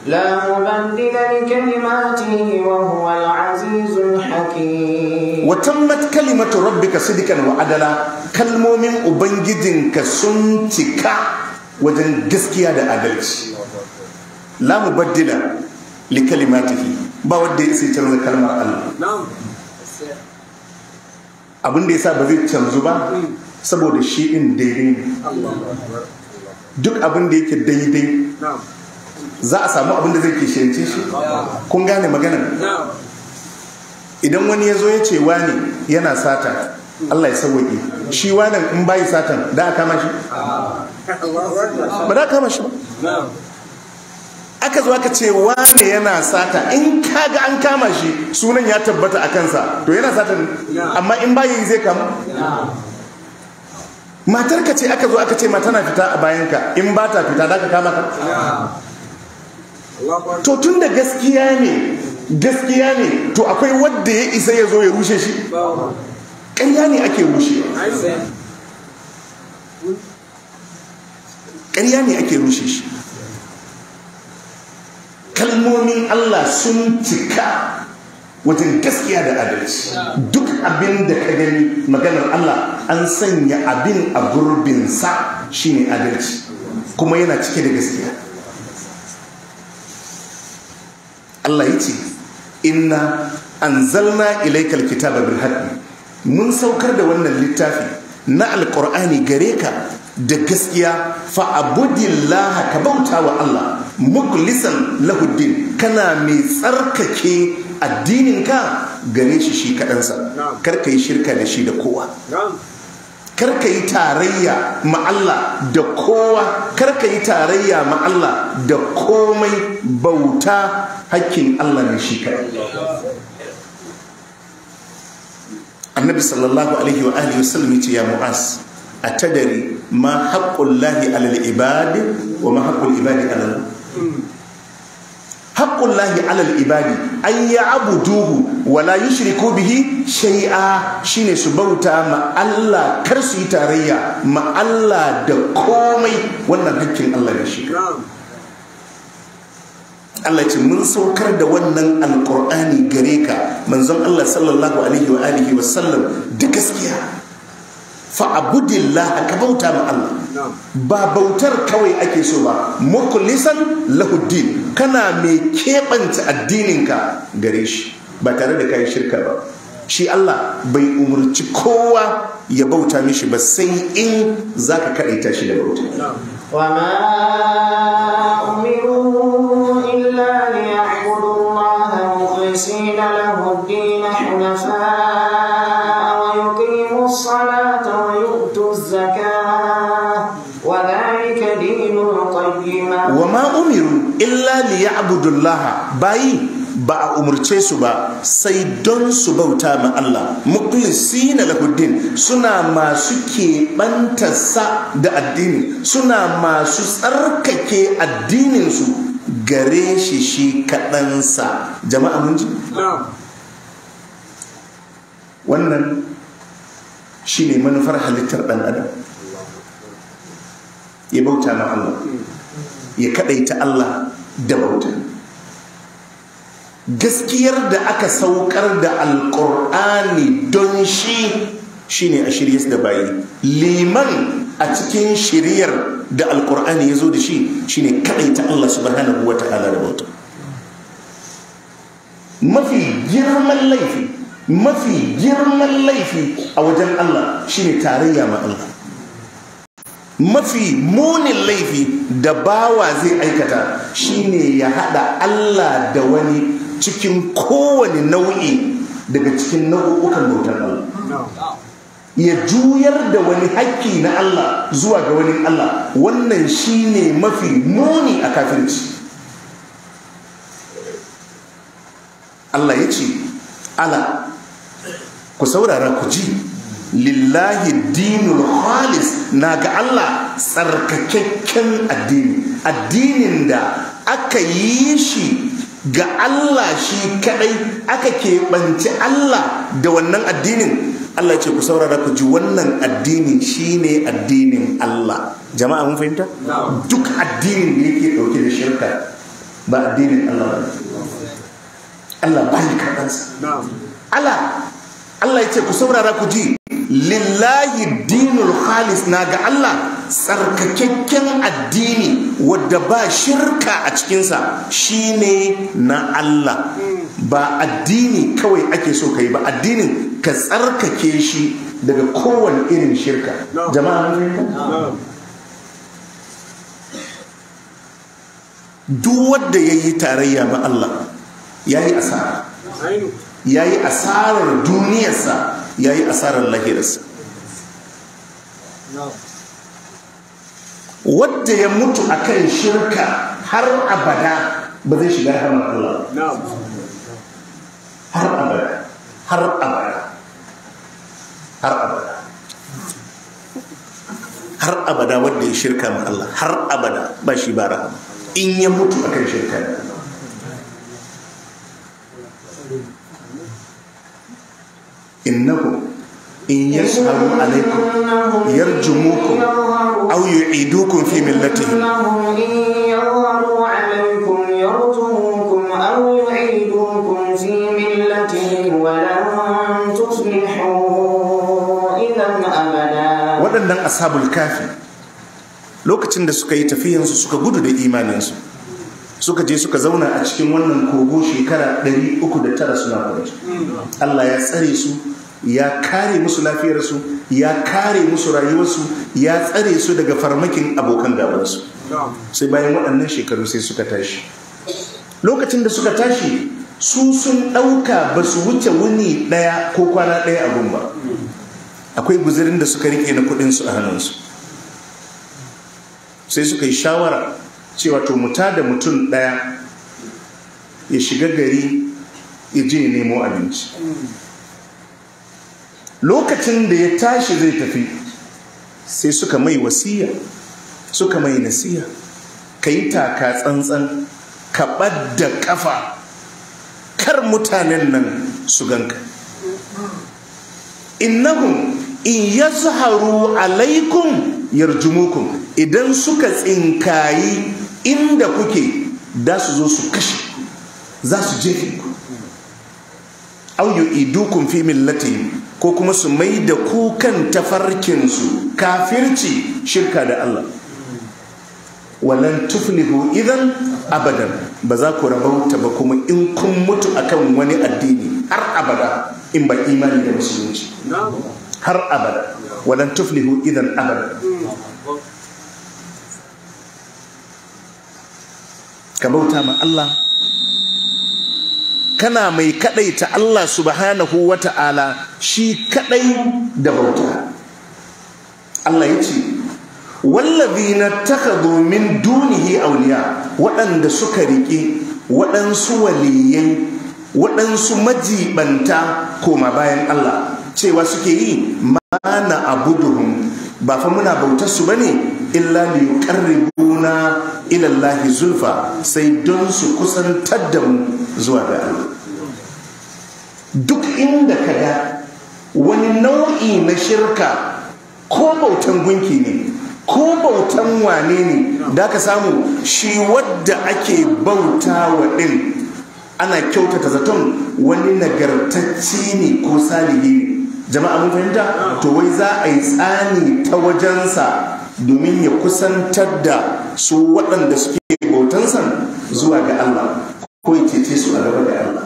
la mubaddila li kalimatihi wa huwa al-azizul hakim wa tammat kalimatu rabbika sidqan wa adala kalmomin ubangijinka sun cika wajen gaskiya da adalci la mubaddila li kalimatihi ba wanda ya sai canza kalmar Allah abin da yasa ba zai canzu ba saboda shi din daidai ne duk abin da yake daidai za a samu abin da zai kishiyance shi kun gane magana idan wani ya zo ya ce wani yana sata Allah ya sauwaƙe shi wani in bayi satan da aka kama shi ba da kama shi ba aka zo aka ce wane yana sata in kaga an kama shi sunan ya tabbata a kansa to yana sata amma in bayi zai kama matar ka ce aka zo aka ce mata na fita a bayanka in ba ta fita da ka kama ka to tun da gaskiya ne to akwai wadda ya isa ya zo ya rushe shi ƙarya ne ake rushe ƙarya ne ake rushe shi kalmomin Allah sun cika wajen gaskiya da adalci duk abin da ka gani maganar Allah an sanya abin a gurbinsa shine adalci kuma yana cike da gaskiya Allah ya ce inna anzalna ilaykal kitaba bil haqqi mun saukar da wannan littafi na alqur'ani gare ka da gaskiya fa'abudillaha ka bauta wa Allah mukhlisan lahuddin kana mai tsarkake addininka gare shi kaɗansa karka yi shirka da shi da kowa karka yi tarayya ma Allah da kowa karka yi tarayya ma Allah da komai bauta hakkin Allah ne shi kaɗai annabi sallallahu alaihi wa alihi wasallam ya ya mu'az atadari ma haqqullahi alal ibadi wa ma haqqul ibadi alal haqqullahi alal ibadi an ya'buduhu wa la yushriku bihi shay'a shine su bauta ma Allah kar su yi tarayya ma Allah da komai wannan hakkin Allah ne shi Allah ce mun saukar da wannan alqur'ani gare ka manzon Allah sallallahu alaihi wa alihi wa sallam da gaskiya fa'abudillah ka bauta ma Allah ba bautar kawai ake so ba mukhlisan lahuddin kana mai keɓanta addininka gare shi ba tare da kai shirka ba shi Allah bai umurci kowa ya bauta mishi ba sai in zaka kadaita shi da bauta wa ma umiru illa liya'budu Allah mukhlisina lahu ad-din hunafa wa yuqimu as-salata wa yu'tu az-zakata wa dhalika dinul qayyimah wa ma umiru illa liya'budu Allah bai ba a umurce su ba sai don su bauta ma Allah mukhlisina lahuddin suna masu keɓantarsa da addini suna masu tsarkake addininsu gare shi kaɗansa jama'a mun ji? wannan shi ne manufar halittar ɗan adam ya bauta ma Allah ya kaɗaita Allah da bauta gaskiyar da aka saukar da alƙur'ani don shi shine a shirye da bayi. Liman a cikin shiryar da alƙur'ani ya zo da shi shine kaɗai ta Allah subhanahu wa ta'ala da bauta. Mafi girman laifi a wajen Allah shine tarayya ma Allah. Mafi munin laifi da bawa zai aikata shine ya hada Allah da wani cikin kowane nau'i daga cikin nau'ukan bautar Allah. Ya juyar da wani haƙƙi na Allah zuwa ga wani Allah, wannan shine mafi muni a kafirci. Allah ya ce, ala ku saurara ku ji, lillahi dinul khalis, na ga Allah tsarkakakken addinin da aka yi shi ga Allah shi kadai, aka keɓance Allah da wannan addinin. Allah ce ku saurara ku ji, wannan addini shine addinin Allah. Jama'a mun fahimta? Duk addinin da yake dauke da shirka ba addinin Allah ba. Allah ba ni karɓansa. Allah ya ce ku saurara ku ji, lillahi dinul khalis, na ga Allah tsarkakakken addini wadda ba shirka a cikinsa shine na Allah. Ba addini kawai ake so ka yi ba, addinin ka tsarkake shi daga kowane irin shirka. Jama'a duk wanda ya yi tarayya ma Allah ya yi asara, ya yi asarar duniyarsa, ya yi asarar lahirarsa. Wadda ya mutu akan shirka har abada ba zai shiga rahmar Allah. Har abada wadda ya shirka ma Allah har abada ba shi ba rahama in ya mutu akan shirka. innahu in yasharu alaikum yarjumukum aw yu'idukum fi millatihim. Waɗannan ashabul kafi lokacin da suka yi tafiyansu suka gudu da imaninsu, suka je suka zauna a cikin wannan kogo shekara 309 suna kwanci. Allah ya tsare su, ya kare musu lafiyarsu, ya kare musu rayuwarsu, ya tsare su daga farmakin abokan gabansu. Sai bayan waɗannan shekaru sai suka tashi. Lokacin da suka tashi su sun ɗauka ba su wuce wuni ɗaya ko kwana ɗaya a gumba. Akwai guzirin da suka rike na kuɗinsu a hannunsu. Sai suka yi shawara cewa to muta da mutum ɗaya ya shiga gari ya je nemo abinci. Lokacin da ya tashi zai tafi sai suka mai wasiya, suka mai nasiya, ka yi taka tsantsan, ka ɓadda ƙafa, kar mutanen nan su ganka. Innahum in yazharu alaikum yarjumukum, idan suka tsinkayi inda kuke da su zo su kashe, za su jefe ku. Aw yu'idukum fi millatihim, ko kuma su mai da ku kan tafarkinsu, kafirci, shirka da Allah. Walan tuflihu idan abadan, ba za ku rabauta ba kuma in kun mutu akan wani addini har abada, in ba imani da musulunci har abada. Walan tuflihu idan abada. Ka bauta ma Allah kana mai kadaita Allah subhanahu wa ta'ala shi kadai da bauta. Allah ya ce wallazina takhadhu min dunihi awliya, waɗanda suka riƙe waɗansu waliyai, waɗansu majibanta koma bayan Allah, cewa suke yi mana abuduhum, ba fa muna bautar su bane illa li yuqarribuna ila Allah zulfa, sai don su kusantar da mu zuwa ga Allah. Duk inda kaga wani nau'i na shirka, ko bautan gunki ne ko bautan wane ne, da ka samu shi wadda ake bauta wa ɗin ana kyautata zaton wani nagartacce ne ko salihi ne. Jama'a mun fahimta? To wai za a yi tsani ta wajensa domin ya kusantar da su waɗanda suke bautansa zuwa ga Allah ko ya cece su a gaba da Allah.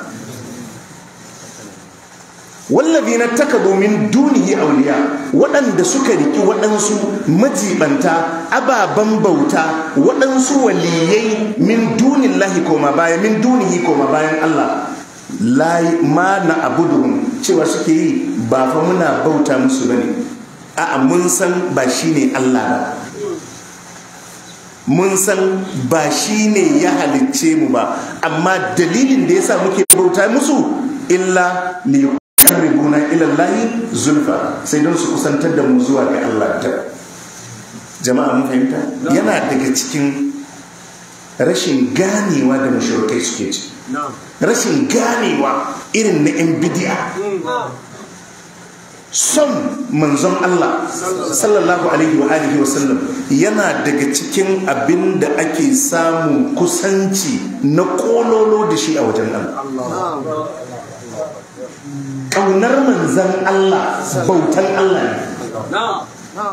wallazina takadu min dunihi awliya, waɗanda suka riki waɗansu majibanta ababan bauta, waɗansu waliyai min dunillahi koma bayan min dunihi koma bayan Allah, la ma na abuduhum, cewa suke yi ba fa muna bauta musu bane, a'a mun san ba shine Allah ba, mun san ba shine ya halicce mu ba, amma dalilin da yasa muke bauta musu illa li karribuna ilallahi zulfa, sai don su kusantar da mu zuwa ga Allah ta. Jama'a mun fahimta? Yana daga cikin rashin ganewa da mushrikai suke ci, rashin ganewa irin na yan bid'a. Son manzon Allah sallallahu alaihi wa alihi wa sallam yana daga cikin abin da ake samun kusanci na kololo da shi a wajen Allah. Ƙaunar manzon Allah bautan Allah ne.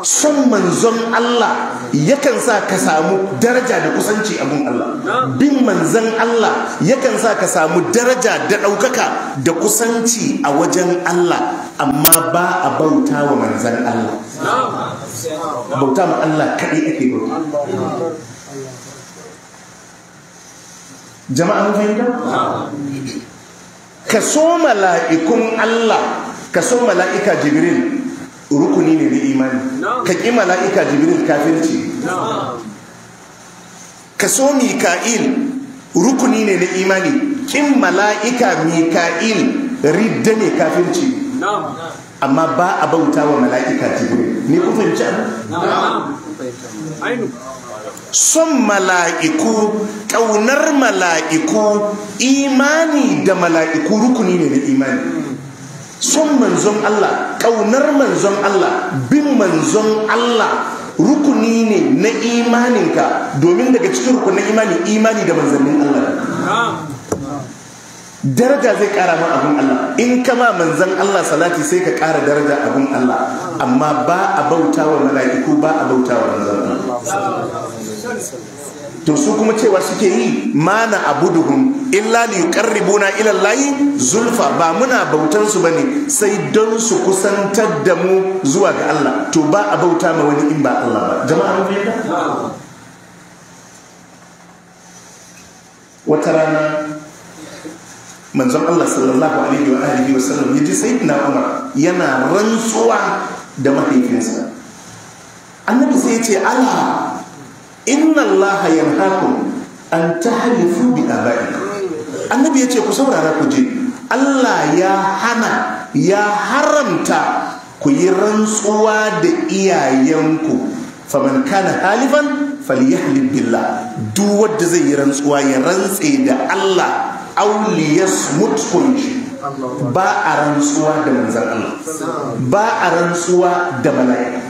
Son manzon Allah yakan sa ka samu daraja da kusanci a gun Allah. Bin manzon Allah yakan sa ka samu daraja da ɗaukaka da kusanci a wajen Allah, amma ba a bauta wa manzon Allah. Bauta ma Allah kaɗai ake bauta. Jama'a mun fahimta? Ka so mala'ikun Allah, ka so mala'ika Jibril rukuni ne na imani, ka ƙi mala'ika Jibril kafirci. Ka so Mika'il rukuni ne na imani, ƙin mala'ika Mika'il ridda ne kafirci. Amma ba a bauta wa mala'ika Jibril. Ni ku fahimci abu? Son mala'iku, ƙaunar mala'iku, imani da mala'iku rukuni ne na imani. Son manzon Allah, ƙaunar manzon Allah, bin manzon Allah rukuni ne na imaninka, domin daga cikin rukunin imani da manzannin Allah. Daraja zai ƙara ma abun Allah, in kama manzan Allah salati sai ka ƙara daraja abun Allah, amma ba a bauta wa mala'iku, ba a bauta wa manzan Allah. To su kuma cewa suke yi mana abuduhum illa li yuqarribuna ila Allahi zulfa, ba muna bautan su bane sai don su kusantar da mu zuwa ga Allah. To ba a bauta ma wani in ba Allah ba. Jama'a mun fahimta? Wata rana manzon Allah sallallahu alaihi wa alihi wa sallam yaji sayyidina Umar yana rantsuwa da mahaifinsa. Annabi sai ya ce Allah, inna Allah yanhaakum an tahlifu bi abaikum. Annabi yace ku saurara ku je, Allah ya hana, ya haramta ku yi rantsuwa da iyayenku. Faman kana halifan falyahlib billah, duk wanda zai yi rantsuwa ya rantse da Allah, aw liyasmut kunshi. Ba a rantsuwa da manzon Allah, ba a rantsuwa da mala'ika.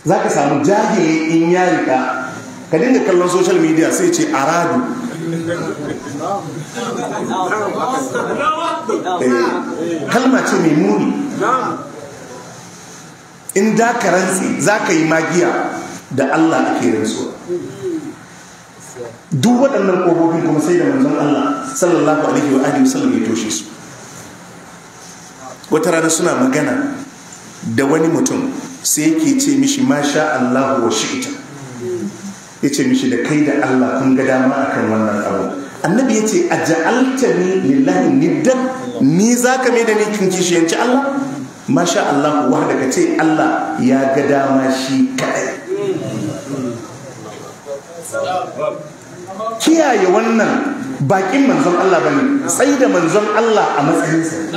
Za ka samu jahili in ya rika, ka dinga kallon social media sai ce aradu. Kalma ce mai muni. In da ka rantsi za ka yi magiya da Allah ake rantsuwa. Duk waɗannan ƙofofin kuma sai da manzon Allah sallallahu alaihi wa alihi wasallam ya toshe su. Wata rana suna magana da wani mutum sai yake ce mishi masha Allah wa shi'ita, ya ce mishi da kai da Allah kun ga dama akan wannan abu. Annabi ya ce a ja'altani lillahi niddan, ni za ka mai da ni kin kishiyanci Allah? Masha Allah wa da ka ce Allah ya ga dama shi kaɗai. Kiyaye wannan bakin manzon Allah bane, sai da manzon Allah a matsayinsa.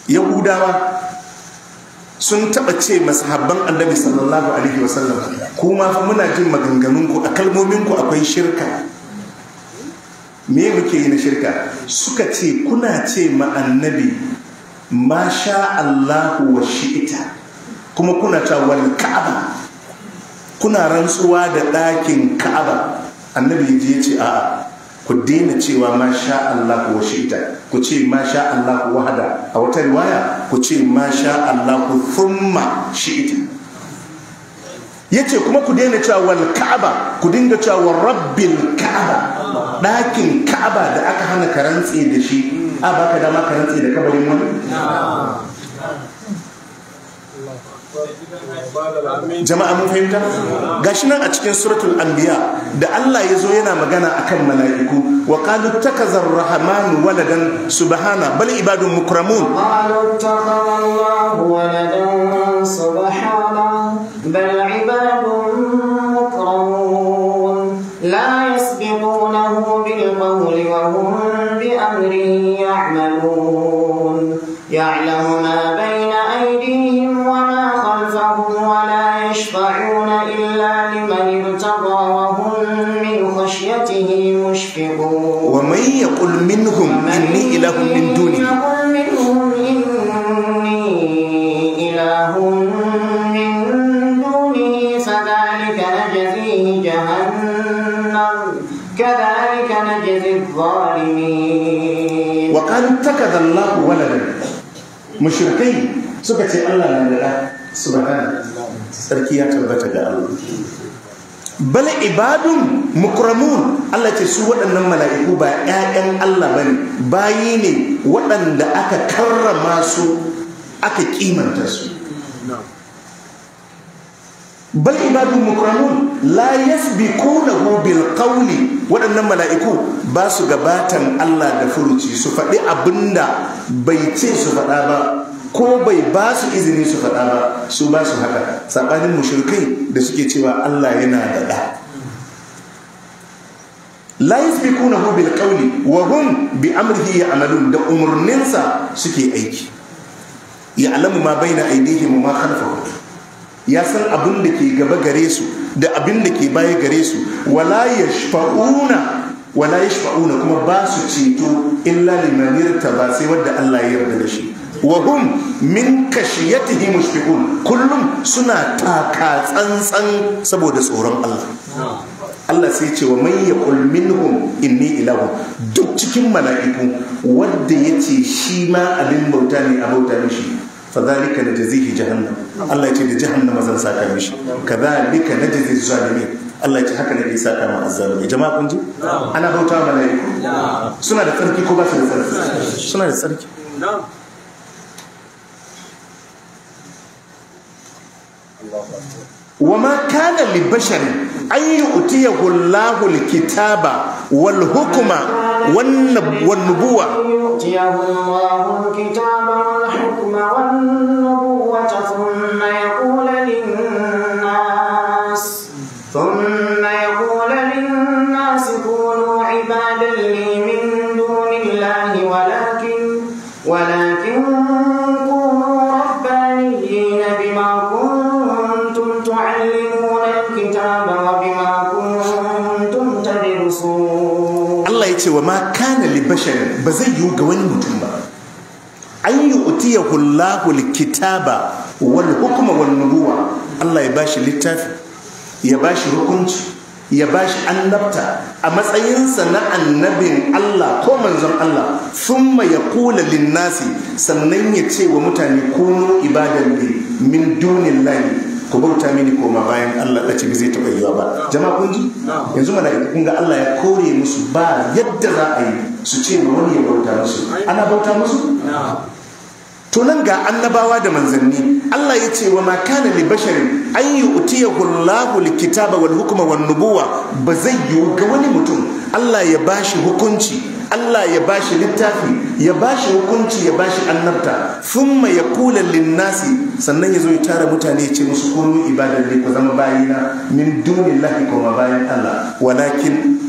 Yahudawa sun taɓa ce masahabban annabi sallallahu alaihi wasallam, kuma fa muna jin maganganunku, a kalmominku akwai shirka. Me muke yi na shirka? Suka ce kuna ce ma annabi masha Allahu wa shi'ita, kuma kuna ta wal ka'aba. kuna rantsuwa da ɗakin Ka'aba. Annabi ya ce a'a, ku daina cewa ma sha Allah wa shi'ta, ku ce ma sha Allah wahada. A wata riwaya ku ce ma sha Allah thumma shi'ta. Yace kuma ku daina cewa wal Ka'aba, ku dinga cewa wa rabbil Ka'aba. Ɗakin Ka'aba da aka hana ka rantse da shi, a baka dama ka rantse da kabarin wani? Jama'a mun fahimta? Gashi nan a cikin suratul anbiya da Allah ya zo yana magana akan mala'iku, wa qalu takazar rahmanu waladan subhana bal ibadun mukramun. qalu takazallahu waladan subhana bal ibadun mukramun la yasbiqunahu bil qawli wa hum bi amrihi ya'malun ya'lamu ma bayna aydihim wa ma خلفهم ولا يشفعون إلا لمن ارتضى وهم من خشيته مشفقون ومن يقل منهم إني إله من دونه فذلك نجزيه جهنم كذلك نجزي الظالمين. وقالوا اتخذ الله ولدا مشركين سكت الله لا subhana sarki ya tabbata ga Allah. Bal ibadun mukramun, Allah ce su waɗannan mala'iku ba ƴaƴan Allah bane, bayi ne waɗanda aka karrama su, aka kimanta su. Bal ibadun mukramun la yasbiqunahu bil qawli, waɗannan mala'iku ba su gabatan Allah da furuci su faɗi abinda bai ce su faɗa ba ko bai ba su izini su faɗa ba, su ba su haka. Saɓanin mushrikai da suke cewa Allah yana da ɗa. La yasbiqunahu bil qawli wa hum bi amrihi ya'malun, da umurninsa suke aiki. Ya'lamu ma baina aydihim wa ma khalfahum, ya san abin da ke gaba gare su da abin da ke baya gare su. Wala yashfa'una kuma ba su ceto illa liman irtaba, sai wanda Allah ya yarda da shi. Wa hum min kashiyatihi mushfiqun, kullum suna taka tsantsan saboda tsoron Allah. Allah sai ce wa man yaqul minhum inni ilahu, duk cikin mala'iku wanda yace shi ma abin bauta ne a bauta mishi, fadhalika najzihi jahannam, Allah ya ce da jahannama zan saka mishi, kadhalika najzi zalimin, Allah ya ce haka ne ke saka ma azzalimi. Jama'a kun ji? Ana bauta mala'iku suna da tsarki ko ba su da tsarki? Suna da tsarki. وما كان لبشر أن يؤتيه الله الكتاب والحكم والنبوة يؤتيه الله الكتاب والحكم والنبوة ثم يقول للناس كونوا عبادا لي من دون الله ولكن كونوا ربانيين بما كنتم تعلمون الكتاب وبما كنتم تدرسون. الله يقول وما كان لبشر بزي يوغوان متنبا أن يؤتيه الله الكتاب والحكم والنبوة. الله يباشي للتافي، يباشي ركنش، ya bashi annabta a matsayinsa na annabin Allah ko manzon Allah, thumma yaqulu linnasi, sannan ya ce wa mutane kunu ibadan li min dunillahi, ku bauta mini koma bayan Allah. Dace bai zai taɓa yiwa ba. Jama'a kun ji? Yanzu mala'iku kun ga Allah ya kore musu, ba yadda za a yi su ce ma wani ya bauta musu. Ana bauta musu? To nan ga annabawa da manzanni, Allah ya ce wa ma kana li basharin an yu'tiyahu Allahu al-kitaba wal hukma wan nubuwa, ba zai yiwu ga wani mutum Allah ya bashi hukunci, Allah ya bashi littafi, ya bashi hukunci, ya bashi annabta, thumma yaqulu lin-nasi, sannan yazo ya tara mutane ya ce musu kunu ibadan li, ku zama bayina min dunillahi, kuma bayan Allah, walakin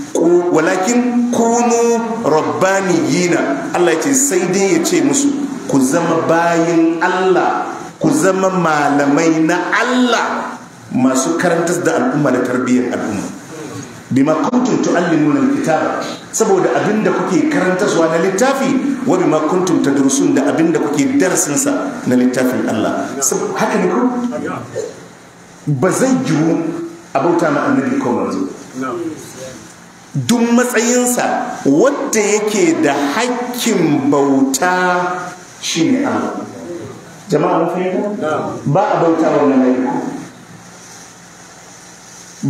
kunu rabbaniyina. Allah ya ce sai dai ya ce musu ku zama bayin Allah, ku zama malamai na Allah, masu karantar da al'umma da tarbiyyar al'umma. Bima kuntum tu'allimuna alkitaba, saboda abinda kuke karantarwa na littafi, wa bima kuntum tadrusun, da abinda kuke darasin sa na littafin Allah. Haka ne ko ba zai yiwu a bauta ma annabi ko manzo duk matsayinsa wanda yake da hakkin bauta shine Allah. Jama'a mun fahimta? Ba a bauta wa malaiku,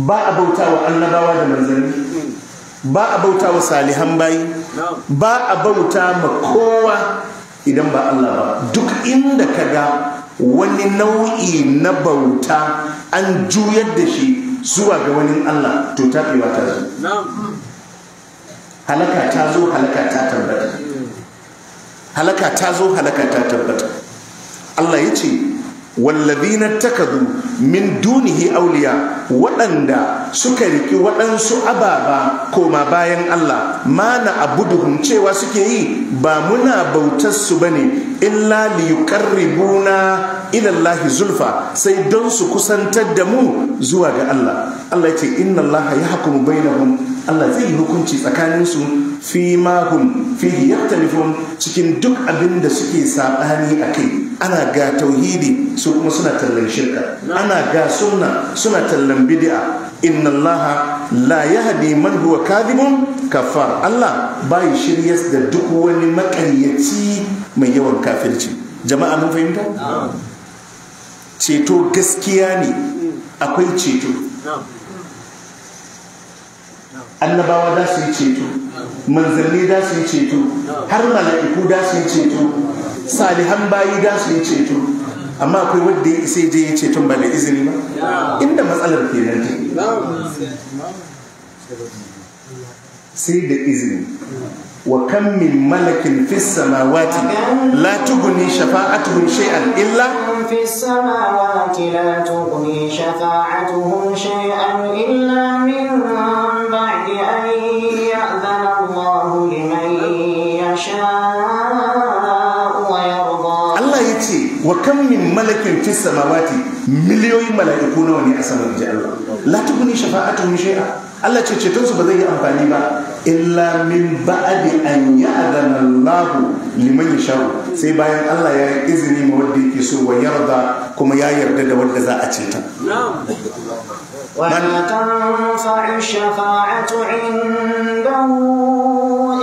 ba a bauta wa annabawa da manzanni, ba a bauta wa salihan bayi, ba a bauta ma kowa idan ba Allah ba. Duk inda ka ga wani nau'i na bauta an juyar da shi zuwa ga wani Allah, to taɓewa ta zo, halaka ta zo, halaka ta tabbata, halaka ta zo, halaka ta tabbata. Allah ya ce wallazina takadu min dunihi awliya, waɗanda suka riki waɗansu ababa koma bayan Allah, ma na abuduhum, cewa suke yi ba muna bautar su bane illa liyuqarribuna ila Allah zulfa, sai don su kusantar da mu zuwa ga Allah. Allah ya ce inna Allah yahkumu bainahum, Allah zai yi hukunci tsakanin su fi ma hum fihi yaktalifun, cikin duk abin da suke sabani akai. Ana ga tauhidi su kuma suna tallan shirka, ana ga sunna suna tallan bid'a. Inna Allah la yahdi man huwa kadhibun kafar, Allah bai shiryas da duk wani makaryaci mai yawan kafirci. Jama'a mun fahimta? Ceto gaskiya ne, akwai ceto. Annabawa da su yi ceto, manzanni da su yi ceto, har mala'iku da su yi ceto, salihan bayi da su yi ceto. Amma akwai wanda ya isa je ya ceton ba da izini ba, inda matsalar kenan ta sai da izini. Wa kam min malakin fis samawati la tughni shafa'atuhum shay'an illa fis samawati la tughni shafa'atuhum shay'an illa min ba'di an ya'dhana Allahu liman yasha'u wa yarda. Allah yace wa kam min malakin fis samawati, miliyoyin mala'iku nawa ne a saman ji Allah, la tughni shafa'atuhum shay'an, Allah ce cetonsu ba zai yi amfani ba illa min ba'di an ya'dana Allah liman yasha'u, sai bayan Allah ya yi izini ma wanda yake so wa yarda, kuma ya yarda da wanda za a ceta. ولا تنفع الشفاعة عنده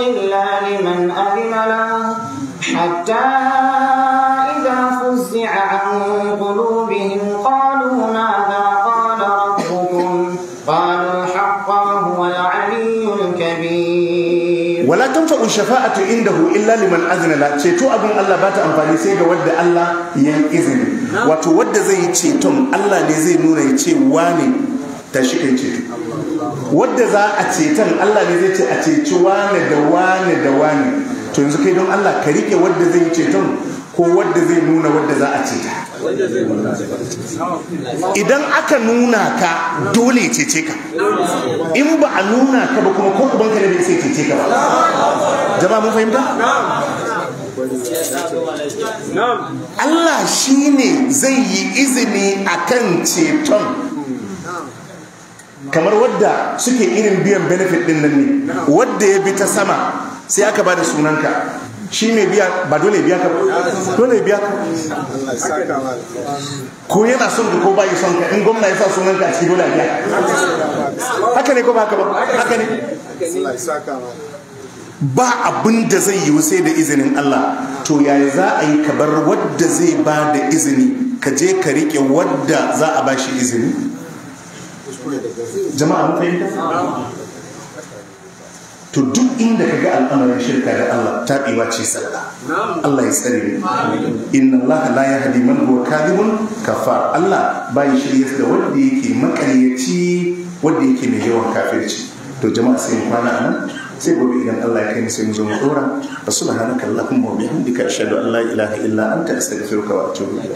إلا لمن أذن له حتى إذا فزع عن قلوبهم قالوا ماذا قال ربكم قالوا الحق وهو العلي الكبير. ولا تنفع الشفاعة عنده إلا لمن أذن له. ceto abin Allah ba ta amfani sai ga wanda Allah ya yi izini. Wato wanda zai yi ceton Allah ne zai nuna ya ce wane ta shi kai ceto, wadda za a ceton Allah ne zai ce a ceci wane da wane da wane. To yanzu kai don Allah ka rike wadda zai yi ceton ko wadda zai nuna wadda za a ceta? Idan aka nuna ka dole cece ka, in ba a nuna ka ba kuma ko ubanka ne bai sai cece ka ba. Jama'a mun fahimta? Allah shine zai yi izini akan ceton, kamar wadda suke irin biyan benefit din nan ne, wadda ya bi ta sama sai aka bada sunanka, shi mai biya ba dole biya ka ba, dole biya ka, ko yana son ka ko bai son ka, in gwamna ya sa sunanka a cikin dole biya. Haka ne ko ba haka ba? Haka ne. Ba abin da zai yi sai da izinin Allah. To yaya za a yi ka bar wadda zai ba da izini ka je ka rike wadda za a ba shi izini? Jama'a mun fahimta? To duk inda ka ga al'amarin shirka da Allah taɓewa ce sallah. Allah ya tsare ni. Inna Allah la yahdi man huwa kadhibun kafar. Allah bai shirye da wanda yake makaryaci, wanda yake mai yawan kafirci. To jama'a sai mu kwana anan, sai gobe idan Allah ya kai mu sai mu zo mu dora. Subhanaka Allahumma wa bihamdika ashhadu an la ilaha illa anta astaghfiruka wa atubu ilayk.